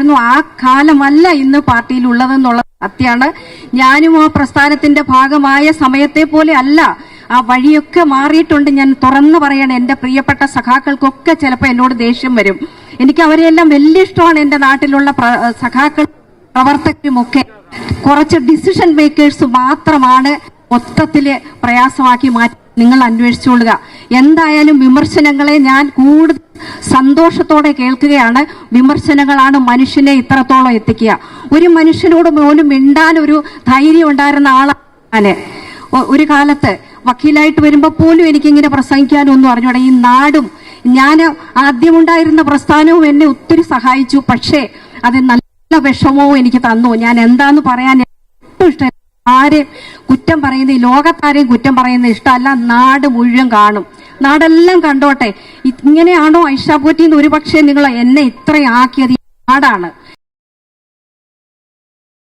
ആ കാലമല്ല ഇന്ന് പാർട്ടിയിലുള്ളതെന്നുള്ളത് സത്യമാണ്. ഞാനും ആ പ്രസ്ഥാനത്തിന്റെ ഭാഗമായ സമയത്തെ പോലെ അല്ല. ആ വഴിയൊക്കെ മാറിയിട്ടുണ്ട്. ഞാൻ തുറന്നു പറയണം, എന്റെ പ്രിയപ്പെട്ട സഖാക്കൾക്കൊക്കെ ചിലപ്പോൾ എന്നോട് ദേഷ്യം വരും. എനിക്ക് അവരെല്ലാം വലിയ ഇഷ്ടമാണ്. എന്റെ നാട്ടിലുള്ള സഖാക്കൾ പ്രവർത്തകരുമൊക്കെ കുറച്ച് ഡിസിഷൻ മേക്കേഴ്സ് മാത്രമാണ് മൊത്തത്തില് പ്രയാസമാക്കി മാറ്റി. നിങ്ങൾ അന്വേഷിച്ചുകൊള്ളുക. എന്തായാലും വിമർശനങ്ങളെ ഞാൻ കൂടുതൽ സന്തോഷത്തോടെ കേൾക്കുകയാണ്. വിമർശനങ്ങളാണ് മനുഷ്യനെ ഇത്രത്തോളം എത്തിക്കുക. ഒരു മനുഷ്യനോട് പോലും മിണ്ടാൻ ഒരു ധൈര്യം ഉണ്ടായിരുന്ന ആളാണ്. ഒരു കാലത്ത് വക്കീലായിട്ട് വരുമ്പോൾ പോലും എനിക്കിങ്ങനെ പ്രസംഗിക്കാനൊന്നും അറിഞ്ഞൂടാ. ഈ നാടും ഞാൻ ആദ്യമുണ്ടായിരുന്ന പ്രസ്ഥാനവും എന്നെ ഒത്തിരി സഹായിച്ചു. പക്ഷേ അത് നല്ല വിഷമവും എനിക്ക് തന്നു. ഞാൻ എന്താന്ന് പറയാൻ ഏറ്റവും ഇഷ്ടം, ആരെയും കുറ്റം പറയുന്ന, ഈ ലോകത്താരെയും കുറ്റം പറയുന്ന ഇഷ്ടമല്ല. നാട് മുഴുവൻ കാണും, നാടെല്ലാം കണ്ടോട്ടെ. ഇങ്ങനെയാണോ ഐഷ പോറ്റിന്ന് ഒരുപക്ഷെ നിങ്ങൾ എന്നെ ഇത്രയും ആക്കിയത്? ഈ നാടാണ്.